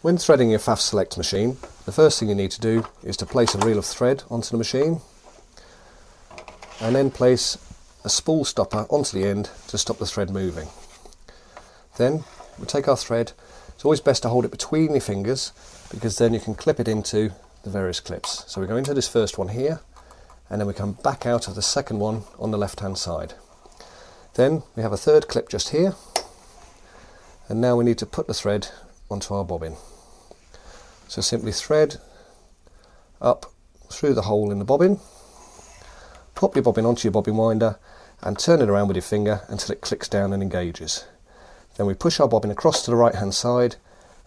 When threading your Pfaff Select machine, the first thing you need to do is to place a reel of thread onto the machine and then place a spool stopper onto the end to stop the thread moving. Then we take our thread. It's always best to hold it between your fingers because then you can clip it into the various clips. So we go into this first one here and then we come back out of the second one on the left hand side. Then we have a third clip just here, and now we need to put the thread onto our bobbin. So simply thread up through the hole in the bobbin, pop your bobbin onto your bobbin winder and turn it around with your finger until it clicks down and engages. Then we push our bobbin across to the right hand side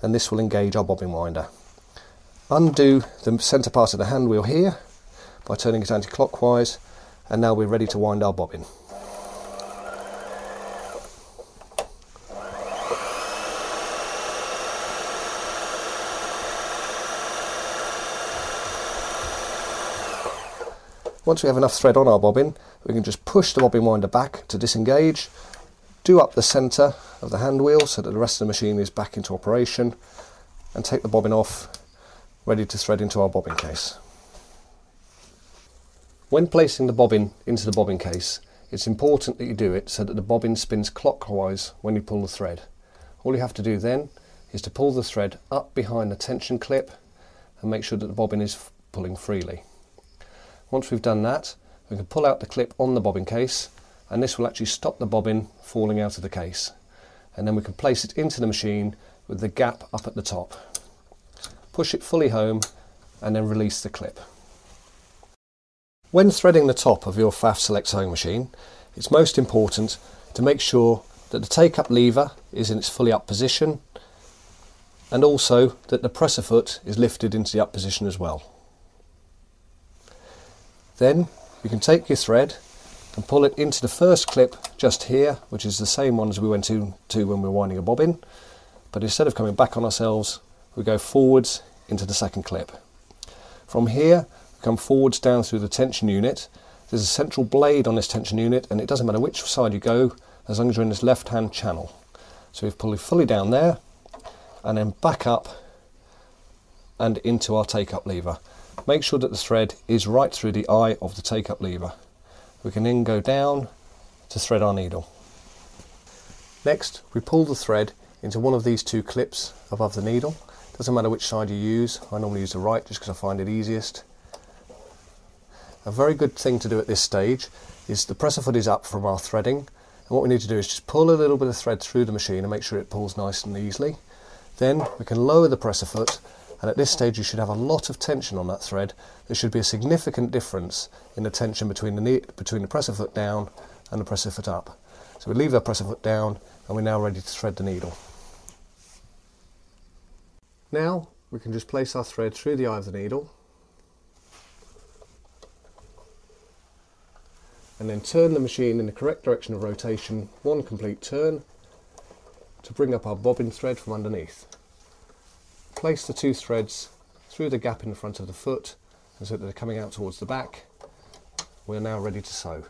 and this will engage our bobbin winder. Undo the centre part of the hand wheel here by turning it anti-clockwise, and now we're ready to wind our bobbin. Once we have enough thread on our bobbin, we can just push the bobbin winder back to disengage, do up the centre of the hand wheel so that the rest of the machine is back into operation, and take the bobbin off, ready to thread into our bobbin case. When placing the bobbin into the bobbin case, it's important that you do it so that the bobbin spins clockwise when you pull the thread. All you have to do then is to pull the thread up behind the tension clip and make sure that the bobbin is pulling freely. Once we've done that, we can pull out the clip on the bobbin case and this will actually stop the bobbin falling out of the case. And then we can place it into the machine with the gap up at the top. Push it fully home and then release the clip. When threading the top of your Pfaff Select sewing machine, it's most important to make sure that the take-up lever is in its fully up position and also that the presser foot is lifted into the up position as well. Then you can take your thread and pull it into the first clip just here, which is the same one as we went to when we were winding a bobbin, but instead of coming back on ourselves, we go forwards into the second clip. From here, we come forwards down through the tension unit. There's a central blade on this tension unit and it doesn't matter which side you go as long as you're in this left hand channel. So we've pulled it fully down there and then back up and into our take-up lever. Make sure that the thread is right through the eye of the take-up lever. We can then go down to thread our needle. Next, we pull the thread into one of these two clips above the needle. Doesn't matter which side you use. I normally use the right just because I find it easiest. A very good thing to do at this stage is the presser foot is up from our threading, and what we need to do is just pull a little bit of thread through the machine and make sure it pulls nice and easily. Then we can lower the presser foot, and at this stage you should have a lot of tension on that thread. There should be a significant difference in the tension between the presser foot down and the presser foot up. So we leave the presser foot down and we're now ready to thread the needle. Now we can just place our thread through the eye of the needle and then turn the machine in the correct direction of rotation, one complete turn, to bring up our bobbin thread from underneath. Place the two threads through the gap in the front of the foot and so that they're coming out towards the back. We're now ready to sew.